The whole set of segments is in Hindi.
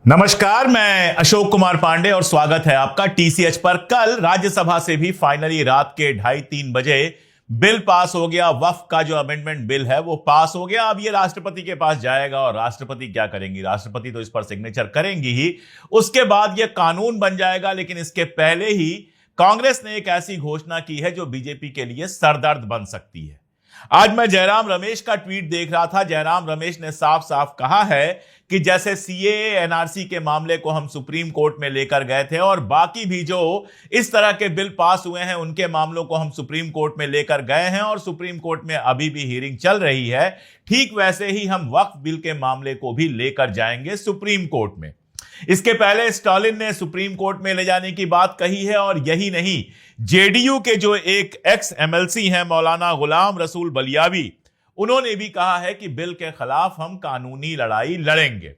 नमस्कार, मैं अशोक कुमार पांडे और स्वागत है आपका टीसीएच पर। कल राज्यसभा से भी फाइनली रात के 2:30-3 बजे बिल पास हो गया। वक्फ का जो अमेंडमेंट बिल है वो पास हो गया। अब ये राष्ट्रपति के पास जाएगा और राष्ट्रपति क्या करेंगी? राष्ट्रपति तो इस पर सिग्नेचर करेंगी ही, उसके बाद ये कानून बन जाएगा। लेकिन इसके पहले ही कांग्रेस ने एक ऐसी घोषणा की है जो बीजेपी के लिए सरदर्द बन सकती है। आज मैं जयराम रमेश का ट्वीट देख रहा था। जयराम रमेश ने साफ साफ कहा है कि जैसे सीएए एनआरसी के मामले को हम सुप्रीम कोर्ट में लेकर गए थे और बाकी भी जो इस तरह के बिल पास हुए हैं उनके मामलों को हम सुप्रीम कोर्ट में लेकर गए हैं और सुप्रीम कोर्ट में अभी भी हियरिंग चल रही है, ठीक वैसे ही हम वक्फ बिल के मामले को भी लेकर जाएंगे सुप्रीम कोर्ट में। इसके पहले स्टालिन ने सुप्रीम कोर्ट में ले जाने की बात कही है और यही नहीं, जेडीयू के जो एक एक्स एमएलसी हैं मौलाना गुलाम रसूल बलियावी, उन्होंने भी कहा है कि बिल के खिलाफ हम कानूनी लड़ाई लड़ेंगे।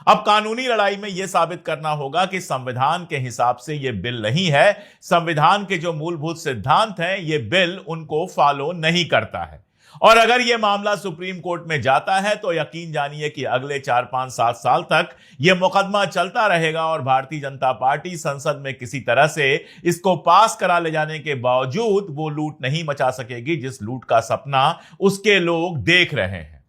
अब कानूनी लड़ाई में यह साबित करना होगा कि संविधान के हिसाब से यह बिल नहीं है, संविधान के जो मूलभूत सिद्धांत हैं यह बिल उनको फॉलो नहीं करता है। और अगर यह मामला सुप्रीम कोर्ट में जाता है तो यकीन जानिए कि अगले 4, 5, 7 साल तक यह मुकदमा चलता रहेगा और भारतीय जनता पार्टी संसद में किसी तरह से इसको पास करा ले जाने के बावजूद वो लूट नहीं मचा सकेगी जिस लूट का सपना उसके लोग देख रहे हैं।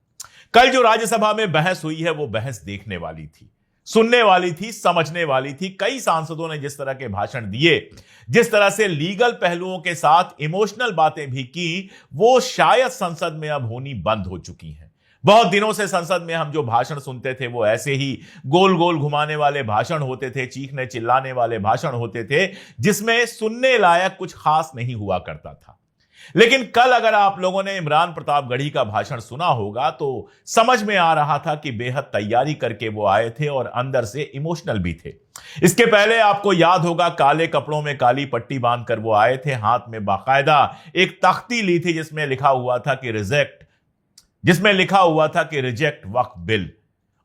कल जो राज्यसभा में बहस हुई है वो बहस देखने वाली थी, सुनने वाली थी, समझने वाली थी। कई सांसदों ने जिस तरह के भाषण दिए, जिस तरह से लीगल पहलुओं के साथ इमोशनल बातें भी की, वो शायद संसद में अब होनी बंद हो चुकी हैं। बहुत दिनों से संसद में हम जो भाषण सुनते थे वो ऐसे ही गोल गोल घुमाने वाले भाषण होते थे, चीखने चिल्लाने वाले भाषण होते थे, जिसमें सुनने लायक कुछ खास नहीं हुआ करता था। लेकिन कल अगर आप लोगों ने इमरान प्रतापगढ़ी का भाषण सुना होगा तो समझ में आ रहा था कि बेहद तैयारी करके वो आए थे और अंदर से इमोशनल भी थे। इसके पहले आपको याद होगा काले कपड़ों में काली पट्टी बांधकर वो आए थे, हाथ में बाकायदा एक तख्ती ली थी जिसमें लिखा हुआ था कि रिजेक्ट वक्फ बिल।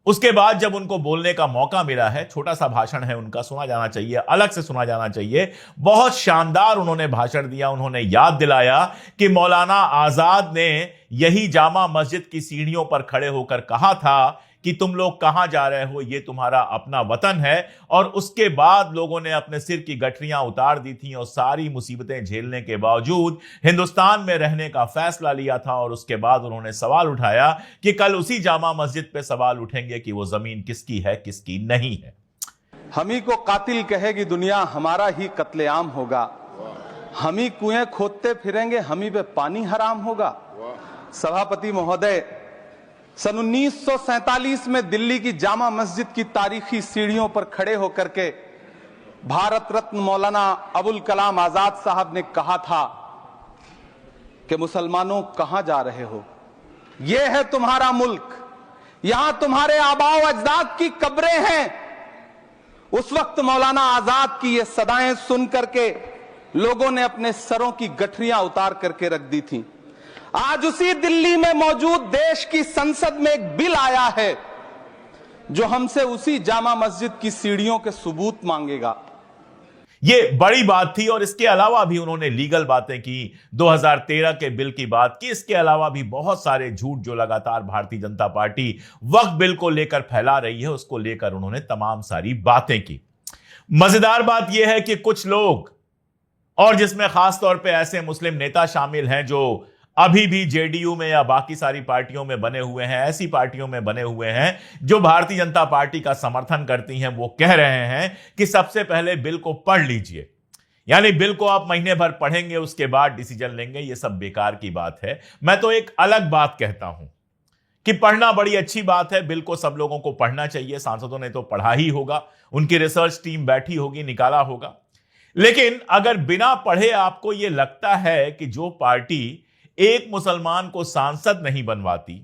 उसके बाद जब उनको बोलने का मौका मिला है, छोटा सा भाषण है उनका, सुना जाना चाहिए, अलग से सुना जाना चाहिए। बहुत शानदार उन्होंने भाषण दिया। उन्होंने याद दिलाया कि मौलाना आजाद ने यही जामा मस्जिद की सीढ़ियों पर खड़े होकर कहा था कि तुम लोग कहां जा रहे हो, ये तुम्हारा अपना वतन है। और उसके बाद लोगों ने अपने सिर की गठरियां उतार दी थी और सारी मुसीबतें झेलने के बावजूद हिंदुस्तान में रहने का फैसला लिया था। और उसके बाद उन्होंने सवाल उठाया कि कल उसी जामा मस्जिद पे सवाल उठेंगे कि वो जमीन किसकी है, किसकी नहीं है। हम ही को कातिल कहेगी दुनिया, हमारा ही कत्लेआम होगा। हम ही कुएं खोदते फिरेंगे, हम ही पे पानी हराम होगा। सभापति महोदय, सन 1947 में दिल्ली की जामा मस्जिद की तारीखी सीढ़ियों पर खड़े होकर के भारत रत्न मौलाना अबुल कलाम आजाद साहब ने कहा था कि मुसलमानों कहां जा रहे हो, यह है तुम्हारा मुल्क, यहां तुम्हारे आबाओ अजदाद की कब्रें हैं। उस वक्त मौलाना आजाद की ये सदाएं सुन करके लोगों ने अपने सरों की गठरियां उतार करके रख दी थी। आज उसी दिल्ली में मौजूद देश की संसद में एक बिल आया है जो हमसे उसी जामा मस्जिद की सीढ़ियों के सबूत मांगेगा। ये बड़ी बात थी। और इसके अलावा भी उन्होंने लीगल बातें की, 2013 के बिल की बात की। इसके अलावा भी बहुत सारे झूठ जो लगातार भारतीय जनता पार्टी वक्फ बिल को लेकर फैला रही है, उसको लेकर उन्होंने तमाम सारी बातें की। मजेदार बात यह है कि कुछ लोग, और जिसमें खासतौर पर ऐसे मुस्लिम नेता शामिल हैं जो अभी भी जेडीयू में या बाकी सारी पार्टियों में बने हुए हैं, ऐसी पार्टियों में बने हुए हैं जो भारतीय जनता पार्टी का समर्थन करती हैं, वो कह रहे हैं कि सबसे पहले बिल को पढ़ लीजिए, यानी बिल को आप महीने भर पढ़ेंगे उसके बाद डिसीजन लेंगे। ये सब बेकार की बात है। मैं तो एक अलग बात कहता हूं कि पढ़ना बड़ी अच्छी बात है, बिल को सब लोगों को पढ़ना चाहिए। सांसदों ने तो पढ़ा ही होगा, उनकी रिसर्च टीम बैठी होगी, निकाला होगा। लेकिन अगर बिना पढ़े आपको यह लगता है कि जो पार्टी एक मुसलमान को सांसद नहीं बनवाती,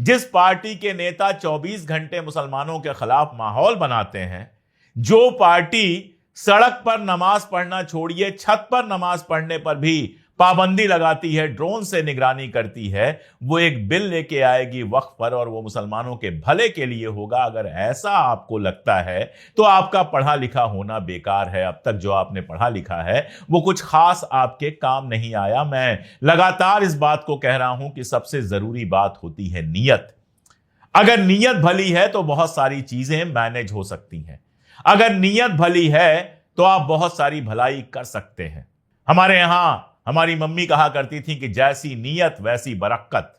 जिस पार्टी के नेता 24 घंटे मुसलमानों के खिलाफ माहौल बनाते हैं, जो पार्टी सड़क पर नमाज पढ़ना छोड़िए, छत पर नमाज पढ़ने पर भी पाबंदी लगाती है, ड्रोन से निगरानी करती है, वो एक बिल लेके आएगी वक्फ पर और वो मुसलमानों के भले के लिए होगा। अगर ऐसा आपको लगता है तो आपका पढ़ा लिखा होना बेकार है। अब तक जो आपने पढ़ा लिखा है वो कुछ खास आपके काम नहीं आया। मैं लगातार इस बात को कह रहा हूं कि सबसे जरूरी बात होती है नीयत। अगर नीयत भली है तो बहुत सारी चीजें मैनेज हो सकती हैं। अगर नीयत भली है तो आप बहुत सारी भलाई कर सकते हैं। हमारे यहां हमारी मम्मी कहा करती थी कि जैसी नीयत वैसी बरक्कत।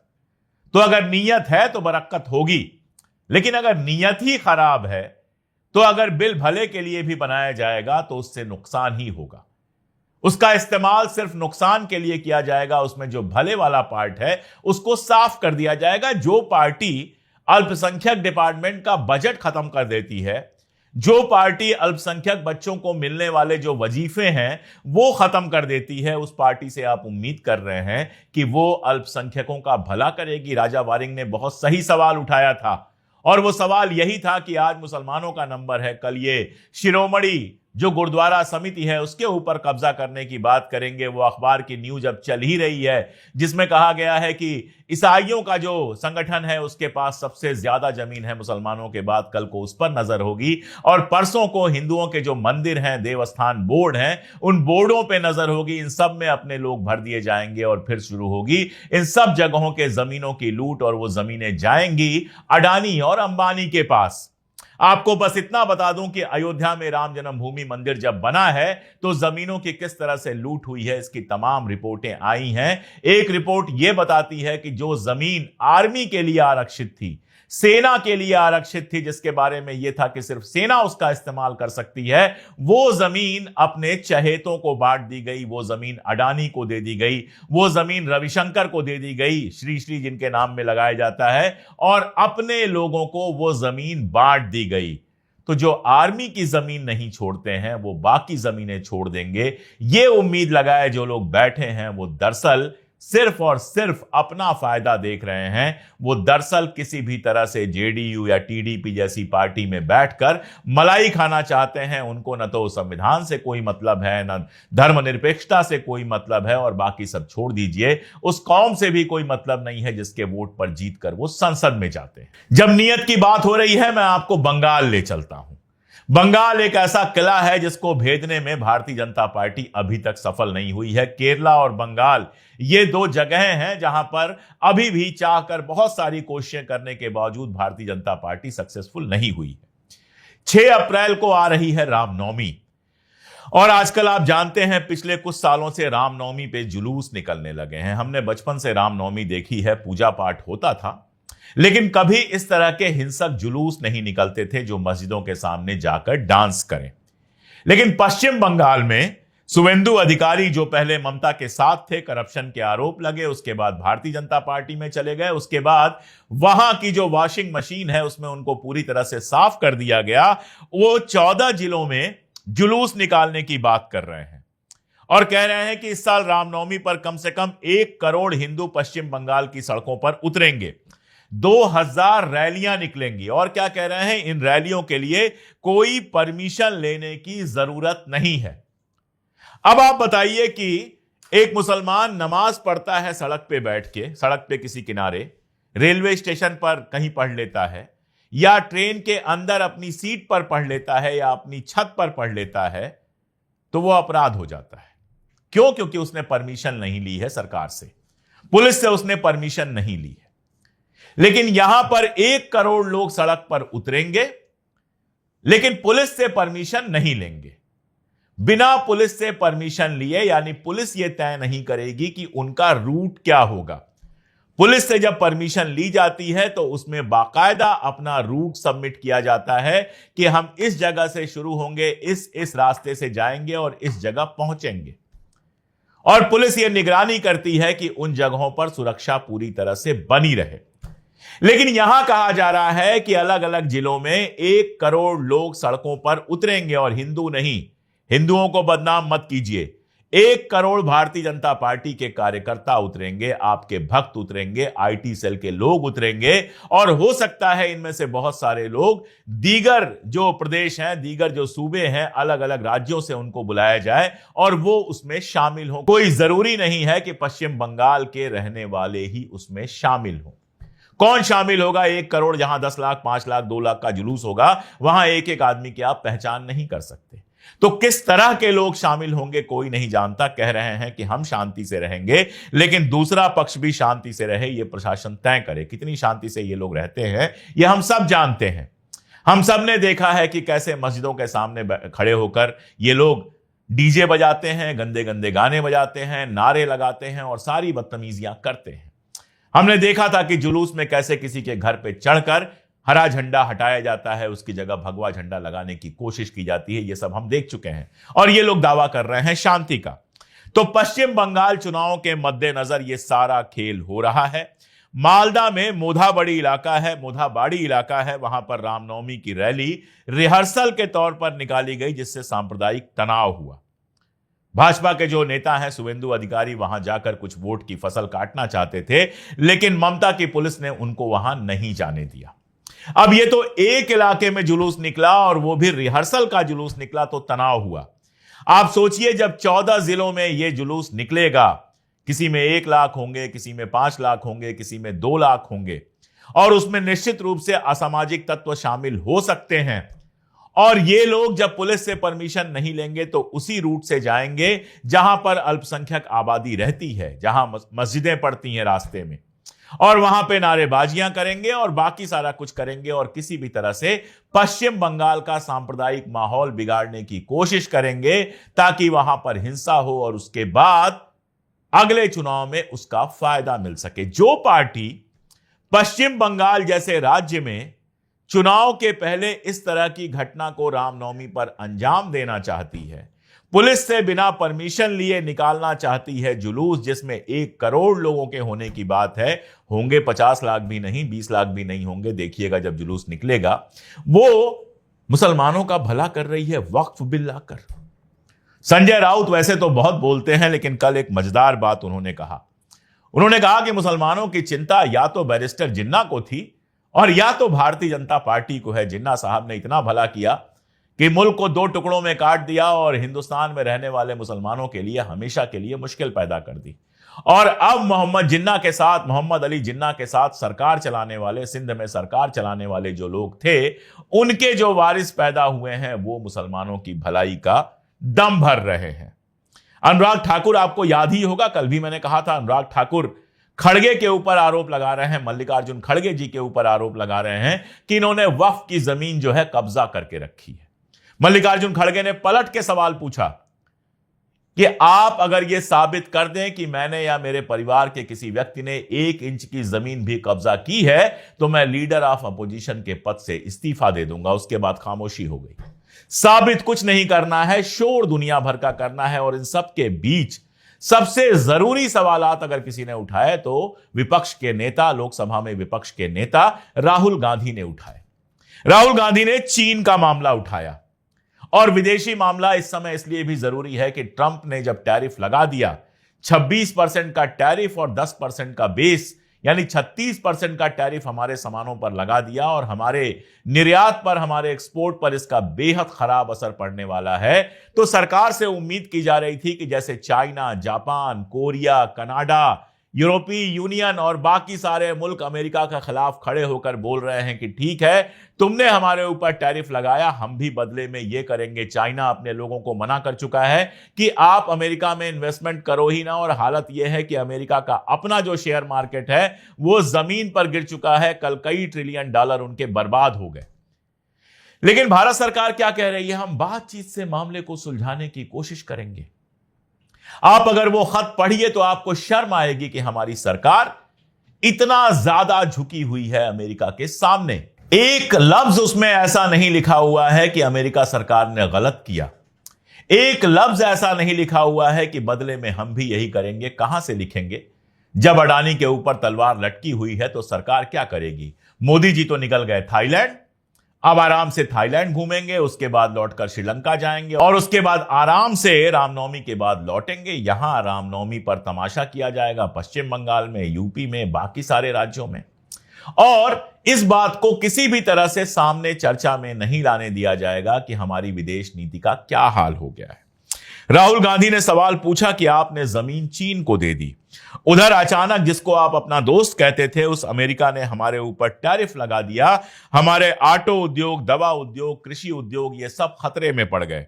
तो अगर नीयत है तो बरक्कत होगी, लेकिन अगर नीयत ही खराब है तो अगर बिल भले के लिए भी बनाया जाएगा तो उससे नुकसान ही होगा। उसका इस्तेमाल सिर्फ नुकसान के लिए किया जाएगा। उसमें जो भले वाला पार्ट है उसको साफ कर दिया जाएगा। जो पार्टी अल्पसंख्यक डिपार्टमेंट का बजट खत्म कर देती है, जो पार्टी अल्पसंख्यक बच्चों को मिलने वाले जो वजीफे हैं वो खत्म कर देती है, उस पार्टी से आप उम्मीद कर रहे हैं कि वो अल्पसंख्यकों का भला करेगी। राजा वारिंग ने बहुत सही सवाल उठाया था और वो सवाल यही था कि आज मुसलमानों का नंबर है, कल ये शिरोमणि जो गुरुद्वारा समिति है उसके ऊपर कब्जा करने की बात करेंगे। वो अखबार की न्यूज अब चल ही रही है जिसमें कहा गया है कि ईसाइयों का जो संगठन है उसके पास सबसे ज्यादा जमीन है मुसलमानों के बाद, कल को उस पर नजर होगी। और परसों को हिंदुओं के जो मंदिर हैं, देवस्थान बोर्ड हैं, उन बोर्डों पे नजर होगी। इन सब में अपने लोग भर दिए जाएंगे और फिर शुरू होगी इन सब जगहों के जमीनों की लूट। और वो जमीनें जाएंगी अडानी और अंबानी के पास। आपको बस इतना बता दूं कि अयोध्या में राम जन्मभूमि मंदिर जब बना है तो जमीनों की किस तरह से लूट हुई है, इसकी तमाम रिपोर्टें आई हैं। एक रिपोर्ट यह बताती है कि जो जमीन आर्मी के लिए आरक्षित थी, सेना के लिए आरक्षित थी, जिसके बारे में यह था कि सिर्फ सेना उसका इस्तेमाल कर सकती है, वो जमीन अपने चहेतों को बांट दी गई। वो जमीन अडानी को दे दी गई, वो जमीन रविशंकर को दे दी गई, श्री श्री जिनके नाम में लगाया जाता है, और अपने लोगों को वो जमीन बांट दी गई। तो जो आर्मी की जमीन नहीं छोड़ते हैं वो बाकी जमीनें छोड़ देंगे। ये उम्मीद लगाए जो लोग बैठे हैं वो दरअसल सिर्फ और सिर्फ अपना फायदा देख रहे हैं। वो दरअसल किसी भी तरह से जेडीयू या टीडीपी जैसी पार्टी में बैठकर मलाई खाना चाहते हैं। उनको न तो संविधान से कोई मतलब है, न धर्मनिरपेक्षता से कोई मतलब है, और बाकी सब छोड़ दीजिए, उस कौम से भी कोई मतलब नहीं है जिसके वोट पर जीतकर वो संसद में जाते हैं। जब नियत की बात हो रही है, मैं आपको बंगाल ले चलता हूं। बंगाल एक ऐसा किला है जिसको भेदने में भारतीय जनता पार्टी अभी तक सफल नहीं हुई है। केरला और बंगाल ये दो जगहें हैं जहां पर अभी भी चाहकर बहुत सारी कोशिशें करने के बावजूद भारतीय जनता पार्टी सक्सेसफुल नहीं हुई है। 6 अप्रैल को आ रही है रामनवमी, और आजकल आप जानते हैं पिछले कुछ सालों से रामनवमी पे जुलूस निकलने लगे हैं। हमने बचपन से रामनवमी देखी है, पूजा पाठ होता था, लेकिन कभी इस तरह के हिंसक जुलूस नहीं निकलते थे जो मस्जिदों के सामने जाकर डांस करें। लेकिन पश्चिम बंगाल में शुवेंदु अधिकारी जो पहले ममता के साथ थे, करप्शन के आरोप लगे, उसके बाद भारतीय जनता पार्टी में चले गए, उसके बाद वहां की जो वॉशिंग मशीन है उसमें उनको पूरी तरह से साफ कर दिया गया। वो 14 जिलों में जुलूस निकालने की बात कर रहे हैं और कह रहे हैं कि इस साल रामनवमी पर कम से कम 1 करोड़ हिंदू पश्चिम बंगाल की सड़कों पर उतरेंगे, 2000 रैलियां निकलेंगी। और क्या कह रहे हैं, इन रैलियों के लिए कोई परमिशन लेने की जरूरत नहीं है। अब आप बताइए कि एक मुसलमान नमाज पढ़ता है सड़क पे बैठ के, सड़क पे किसी किनारे, रेलवे स्टेशन पर कहीं पढ़ लेता है, या ट्रेन के अंदर अपनी सीट पर पढ़ लेता है, या अपनी छत पर पढ़ लेता है, तो वो अपराध हो जाता है। क्यों? क्योंकि उसने परमिशन नहीं ली है सरकार से, पुलिस से उसने परमिशन नहीं ली है। लेकिन यहां पर 1 करोड़ लोग सड़क पर उतरेंगे, लेकिन पुलिस से परमिशन नहीं लेंगे। बिना पुलिस से परमिशन लिए, यानी पुलिस यह तय नहीं करेगी कि उनका रूट क्या होगा। पुलिस से जब परमिशन ली जाती है तो उसमें बाकायदा अपना रूट सबमिट किया जाता है कि हम इस जगह से शुरू होंगे, इस रास्ते से जाएंगे और इस जगह पहुंचेंगे। और पुलिस यह निगरानी करती है कि उन जगहों पर सुरक्षा पूरी तरह से बनी रहे। लेकिन यहां कहा जा रहा है कि अलग अलग जिलों में 1 करोड़ लोग सड़कों पर उतरेंगे, और हिंदू नहीं, हिंदुओं को बदनाम मत कीजिए, 1 करोड़ भारतीय जनता पार्टी के कार्यकर्ता उतरेंगे, आपके भक्त उतरेंगे, आईटी सेल के लोग उतरेंगे, और हो सकता है इनमें से बहुत सारे लोग दीगर जो प्रदेश हैं, दीगर जो सूबे हैं, अलग अलग राज्यों से उनको बुलाया जाए और वो उसमें शामिल हो। कोई जरूरी नहीं है कि पश्चिम बंगाल के रहने वाले ही उसमें शामिल हो। कौन शामिल होगा? 1 करोड़, जहां 10 लाख, 5 लाख, 2 लाख का जुलूस होगा, वहां एक एक आदमी की आप पहचान नहीं कर सकते। तो किस तरह के लोग शामिल होंगे कोई नहीं जानता। कह रहे हैं कि हम शांति से रहेंगे, लेकिन दूसरा पक्ष भी शांति से रहे, यह प्रशासन तय करे। कितनी शांति से ये लोग रहते हैं यह हम सब जानते हैं। हम सब ने देखा है कि कैसे मस्जिदों के सामने खड़े होकर ये लोग डीजे बजाते हैं, गंदे गंदे गाने बजाते हैं, नारे लगाते हैं और सारी बदतमीजियां करते हैं। हमने देखा था कि जुलूस में कैसे किसी के घर पे चढ़कर हरा झंडा हटाया जाता है, उसकी जगह भगवा झंडा लगाने की कोशिश की जाती है। ये सब हम देख चुके हैं और ये लोग दावा कर रहे हैं शांति का। तो पश्चिम बंगाल चुनाव के मद्देनजर ये सारा खेल हो रहा है। मालदा में मोधाबाड़ी इलाका है, वहां पर रामनवमी की रैली रिहर्सल के तौर पर निकाली गई, जिससे सांप्रदायिक तनाव हुआ। भाजपा के जो नेता हैं शुवेंदु अधिकारी वहां जाकर कुछ वोट की फसल काटना चाहते थे, लेकिन ममता की पुलिस ने उनको वहां नहीं जाने दिया। अब ये तो एक इलाके में जुलूस निकला और वो भी रिहर्सल का जुलूस निकला, तो तनाव हुआ। आप सोचिए जब 14 जिलों में ये जुलूस निकलेगा, किसी में 1 लाख होंगे, किसी में 5 लाख होंगे, किसी में 2 लाख होंगे, और उसमें निश्चित रूप से असामाजिक तत्व शामिल हो सकते हैं। और ये लोग जब पुलिस से परमिशन नहीं लेंगे तो उसी रूट से जाएंगे जहां पर अल्पसंख्यक आबादी रहती है, जहां मस्जिदें पड़ती हैं रास्ते में, और वहां पे नारेबाजियां करेंगे और बाकी सारा कुछ करेंगे और किसी भी तरह से पश्चिम बंगाल का सांप्रदायिक माहौल बिगाड़ने की कोशिश करेंगे ताकि वहां पर हिंसा हो और उसके बाद अगले चुनाव में उसका फायदा मिल सके। जो पार्टी पश्चिम बंगाल जैसे राज्य में चुनाव के पहले इस तरह की घटना को रामनवमी पर अंजाम देना चाहती है, पुलिस से बिना परमिशन लिए निकालना चाहती है जुलूस, जिसमें 1 करोड़ लोगों के होने की बात है, होंगे 50 लाख भी नहीं, 20 लाख भी नहीं होंगे, देखिएगा जब जुलूस निकलेगा। वो मुसलमानों का भला कर रही है वक्फ बिल लाकर। संजय राउत वैसे तो बहुत बोलते हैं, लेकिन कल एक मजेदार बात उन्होंने कहा। उन्होंने कहा कि मुसलमानों की चिंता या तो बैरिस्टर जिन्ना को थी और या तो भारतीय जनता पार्टी को है। जिन्ना साहब ने इतना भला किया कि मुल्क को 2 टुकड़ों में काट दिया और हिंदुस्तान में रहने वाले मुसलमानों के लिए हमेशा के लिए मुश्किल पैदा कर दी। और अब मोहम्मद अली जिन्ना के साथ सरकार चलाने वाले, सिंध में सरकार चलाने वाले जो लोग थे, उनके जो वारिस पैदा हुए हैं वो मुसलमानों की भलाई का दम भर रहे हैं। अनुराग ठाकुर, आपको याद ही होगा, कल भी मैंने कहा था, अनुराग ठाकुर खड़गे के ऊपर आरोप लगा रहे हैं, मल्लिकार्जुन खड़गे जी के ऊपर आरोप लगा रहे हैं कि इन्होंने वक्फ की जमीन जो है कब्जा करके रखी है। मल्लिकार्जुन खड़गे ने पलट के सवाल पूछा कि आप अगर यह साबित कर दें कि मैंने या मेरे परिवार के किसी व्यक्ति ने 1 इंच की जमीन भी कब्जा की है तो मैं लीडर ऑफ अपोजिशन के पद से इस्तीफा दे दूंगा। उसके बाद खामोशी हो गई। साबित कुछ नहीं करना है, शोर दुनिया भर का करना है। और इन सब के बीच सबसे जरूरी सवालात अगर किसी ने उठाए तो विपक्ष के नेता, लोकसभा में विपक्ष के नेता राहुल गांधी ने उठाए। राहुल गांधी ने चीन का मामला उठाया। और विदेशी मामला इस समय इसलिए भी जरूरी है कि ट्रंप ने जब टैरिफ लगा दिया, 26% का टैरिफ और 10% का बेस, यानी 36% का टैरिफ हमारे सामानों पर लगा दिया और हमारे निर्यात पर, हमारे एक्सपोर्ट पर इसका बेहद खराब असर पड़ने वाला है। तो सरकार से उम्मीद की जा रही थी कि जैसे चाइना, जापान, कोरिया, कनाडा, यूरोपीय यूनियन और बाकी सारे मुल्क अमेरिका के खिलाफ खड़े होकर बोल रहे हैं कि ठीक है, तुमने हमारे ऊपर टैरिफ लगाया, हम भी बदले में ये करेंगे। चाइना अपने लोगों को मना कर चुका है कि आप अमेरिका में इन्वेस्टमेंट करो ही ना, और हालत यह है कि अमेरिका का अपना जो शेयर मार्केट है वो जमीन पर गिर चुका है। कल कई ट्रिलियन डॉलर उनके बर्बाद हो गए। लेकिन भारत सरकार क्या कह रही है? हम बातचीत से मामले को सुलझाने की कोशिश करेंगे। आप अगर वो खत पढ़िए तो आपको शर्म आएगी कि हमारी सरकार इतना ज्यादा झुकी हुई है अमेरिका के सामने। एक लफ्ज उसमें ऐसा नहीं लिखा हुआ है कि अमेरिका सरकार ने गलत किया। एक लफ्ज ऐसा नहीं लिखा हुआ है कि बदले में हम भी यही करेंगे। कहां से लिखेंगे? जब अडानी के ऊपर तलवार लटकी हुई है तो सरकार क्या करेगी? मोदी जी तो निकल गए थाईलैंड, अब आराम से थाईलैंड घूमेंगे, उसके बाद लौटकर श्रीलंका जाएंगे और उसके बाद आराम से रामनवमी के बाद लौटेंगे। यहां रामनवमी पर तमाशा किया जाएगा पश्चिम बंगाल में, यूपी में, बाकी सारे राज्यों में। और इस बात को किसी भी तरह से सामने चर्चा में नहीं लाने दिया जाएगा कि हमारी विदेश नीति का क्या हाल हो गया है। राहुल गांधी ने सवाल पूछा कि आपने जमीन चीन को दे दी, उधर अचानक जिसको आप अपना दोस्त कहते थे उस अमेरिका ने हमारे ऊपर टैरिफ लगा दिया। हमारे ऑटो उद्योग, दवा उद्योग, कृषि उद्योग, ये सब खतरे में पड़ गए।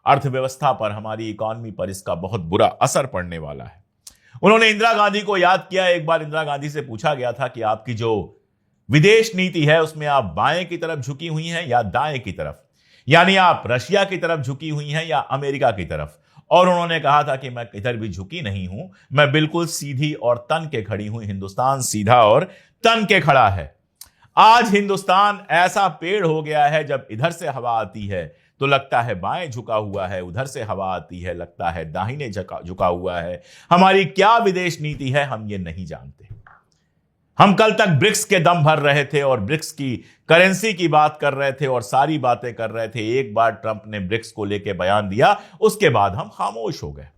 अर्थव्यवस्था पर, हमारी इकॉनमी पर इसका बहुत बुरा असर पड़ने वाला है। उन्होंने इंदिरा गांधी को याद किया। एक बार इंदिरा गांधी से पूछा गया था कि आपकी जो विदेश नीति है उसमें आप बाएं की तरफ झुकी हुई हैं या दाएं की तरफ, यानी आप रशिया की तरफ झुकी हुई हैं या अमेरिका की तरफ। और उन्होंने कहा था कि मैं इधर भी झुकी नहीं हूं, मैं बिल्कुल सीधी और तन के खड़ी हूं। हिंदुस्तान सीधा और तन के खड़ा है। आज हिंदुस्तान ऐसा पेड़ हो गया है, जब इधर से हवा आती है तो लगता है बाएं झुका हुआ है, उधर से हवा आती है लगता है दाहिने झुका हुआ है। हमारी क्या विदेश नीति है हम ये नहीं जानते। हम कल तक ब्रिक्स के दम भर रहे थे और ब्रिक्स की करेंसी की बात कर रहे थे और सारी बातें कर रहे थे। एक बार ट्रंप ने ब्रिक्स को लेकर बयान दिया, उसके बाद हम खामोश हो गए।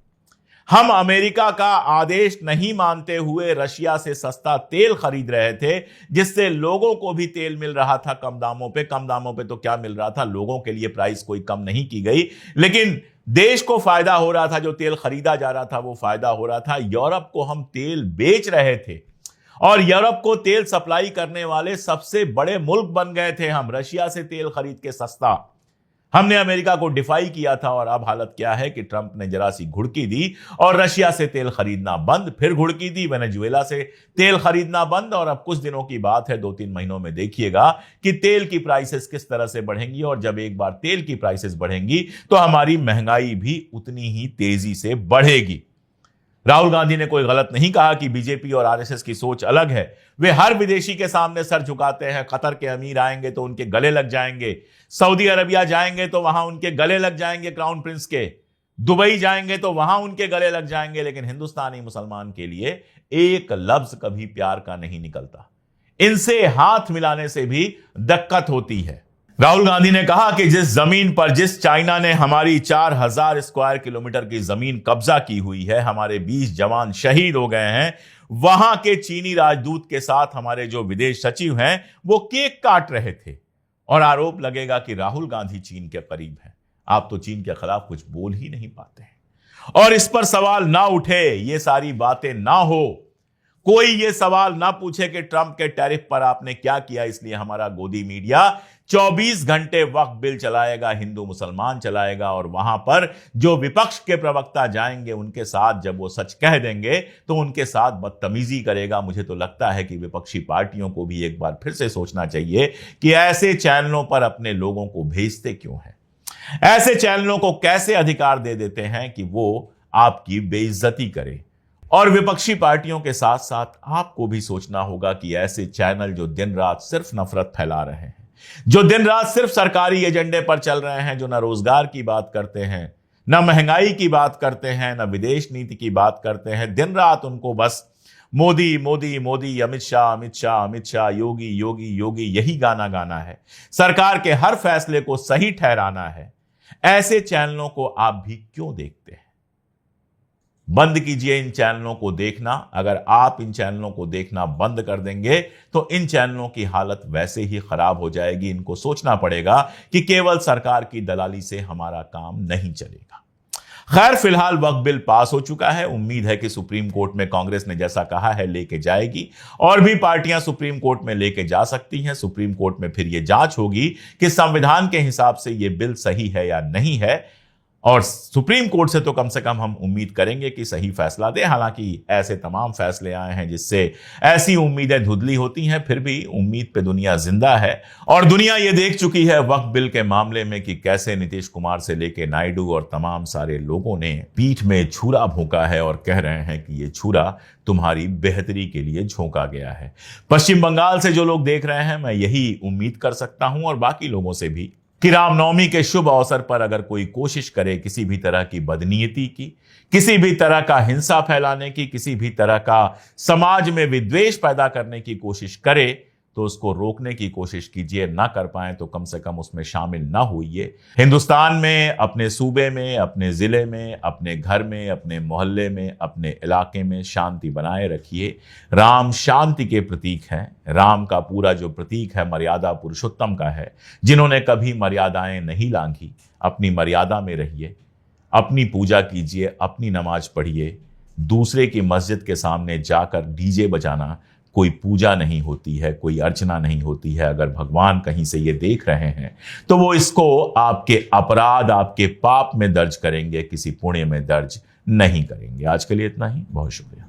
हम अमेरिका का आदेश नहीं मानते हुए रशिया से सस्ता तेल खरीद रहे थे, जिससे लोगों को भी तेल मिल रहा था कम दामों पे। कम दामों पे तो क्या मिल रहा था, लोगों के लिए प्राइस कोई कम नहीं की गई, लेकिन देश को फायदा हो रहा था। जो तेल खरीदा जा रहा था वो फायदा हो रहा था। यूरोप को हम तेल बेच रहे थे और यूरोप को तेल सप्लाई करने वाले सबसे बड़े मुल्क बन गए थे हम, रशिया से तेल खरीद के सस्ता। हमने अमेरिका को डिफाई किया था और अब हालत क्या है कि ट्रंप ने जरा सी घुड़की दी और रशिया से तेल खरीदना बंद, फिर घुड़की दी, वेनेजुएला से तेल खरीदना बंद। और अब कुछ दिनों की बात है, 2-3 महीनों में देखिएगा कि तेल की प्राइसेस किस तरह से बढ़ेंगी। और जब एक बार तेल की प्राइसेस बढ़ेंगी तो हमारी महंगाई भी उतनी ही तेजी से बढ़ेगी। राहुल गांधी ने कोई गलत नहीं कहा कि बीजेपी और आरएसएस की सोच अलग है। वे हर विदेशी के सामने सर झुकाते हैं। कतर के अमीर आएंगे तो उनके गले लग जाएंगे, सऊदी अरबिया जाएंगे तो वहां उनके गले लग जाएंगे क्राउन प्रिंस के, दुबई जाएंगे तो वहां उनके गले लग जाएंगे। लेकिन हिंदुस्तानी मुसलमान के लिए एक लफ्ज कभी प्यार का नहीं निकलता। इनसे हाथ मिलाने से भी दिक्कत होती है। राहुल गांधी ने कहा कि जिस जमीन पर जिस चाइना ने हमारी 4000 स्क्वायर किलोमीटर की जमीन कब्जा की हुई है, हमारे 20 जवान शहीद हो गए हैं, वहां के चीनी राजदूत के साथ हमारे जो विदेश सचिव हैं वो केक काट रहे थे। और आरोप लगेगा कि राहुल गांधी चीन के करीब हैं। आप तो चीन के खिलाफ कुछ बोल ही नहीं पाते हैं। और इस पर सवाल ना उठे, ये सारी बातें ना हो, कोई ये सवाल ना पूछे कि ट्रंप के टैरिफ पर आपने क्या किया। इसलिए हमारा गोदी मीडिया 24 घंटे वक्त बिल चलाएगा, हिंदू मुसलमान चलाएगा। और वहां पर जो विपक्ष के प्रवक्ता जाएंगे उनके साथ जब वो सच कह देंगे तो उनके साथ बदतमीजी करेगा। मुझे तो लगता है कि विपक्षी पार्टियों को भी एक बार फिर से सोचना चाहिए कि ऐसे चैनलों पर अपने लोगों को भेजते क्यों हैं। ऐसे चैनलों को कैसे अधिकार दे देते हैं कि वो आपकी बेइज्जती करे। और विपक्षी पार्टियों के साथ साथ आपको भी सोचना होगा कि ऐसे चैनल जो दिन रात सिर्फ नफरत फैला रहे हैं, जो दिन रात सिर्फ सरकारी एजेंडे पर चल रहे हैं, जो ना रोजगार की बात करते हैं, ना महंगाई की बात करते हैं, ना विदेश नीति की बात करते हैं, दिन रात उनको बस मोदी मोदी मोदी, अमित शाह अमित शाह अमित शाह, योगी योगी योगी, यही गाना गाना है। सरकार के हर फैसले को सही ठहराना है। ऐसे चैनलों को आप भी क्यों देखते हैं? बंद कीजिए इन चैनलों को देखना। अगर आप इन चैनलों को देखना बंद कर देंगे तो इन चैनलों की हालत वैसे ही खराब हो जाएगी। इनको सोचना पड़ेगा कि केवल सरकार की दलाली से हमारा काम नहीं चलेगा। खैर, फिलहाल वक्फ बिल पास हो चुका है। उम्मीद है कि सुप्रीम कोर्ट में कांग्रेस ने जैसा कहा है लेके जाएगी, और भी पार्टियां सुप्रीम कोर्ट में लेके जा सकती हैं। सुप्रीम कोर्ट में फिर यह जांच होगी कि संविधान के हिसाब से यह बिल सही है या नहीं है। और सुप्रीम कोर्ट से तो कम से कम हम उम्मीद करेंगे कि सही फैसला दे। हालांकि ऐसे तमाम फैसले आए हैं जिससे ऐसी उम्मीदें धुंधली होती हैं, फिर भी उम्मीद पे दुनिया जिंदा है। और दुनिया ये देख चुकी है वक्फ बिल के मामले में कि कैसे नीतीश कुमार से लेके नायडू और तमाम सारे लोगों ने पीठ में छुरा भोंका है और कह रहे हैं कि ये छुरा तुम्हारी बेहतरी के लिए झोंका गया है। पश्चिम बंगाल से जो लोग देख रहे हैं, मैं यही उम्मीद कर सकता हूं और बाकी लोगों से भी कि रामनवमी के शुभ अवसर पर अगर कोई कोशिश करे किसी भी तरह की बदनीयती की, किसी भी तरह का हिंसा फैलाने की, किसी भी तरह का समाज में विद्वेष पैदा करने की कोशिश करे, तो उसको रोकने की कोशिश कीजिए। ना कर पाए तो कम से कम उसमें शामिल ना होइए। हिंदुस्तान में, अपने सूबे में, अपने जिले में, अपने घर में, अपने मोहल्ले में, अपने इलाके में शांति बनाए रखिए। राम शांति के प्रतीक हैं। राम का पूरा जो प्रतीक है मर्यादा पुरुषोत्तम का है। जिन्होंने कभी मर्यादाएं नहीं लांघी, अपनी मर्यादा में रहिए, अपनी पूजा कीजिए, अपनी नमाज पढ़िए। दूसरे की मस्जिद के सामने जाकर डीजे बजाना कोई पूजा नहीं होती है, कोई अर्चना नहीं होती है, अगर भगवान कहीं से ये देख रहे हैं तो वो इसको आपके अपराध, आपके पाप में दर्ज करेंगे, किसी पुण्य में दर्ज नहीं करेंगे। आज के लिए इतना ही, बहुत शुक्रिया।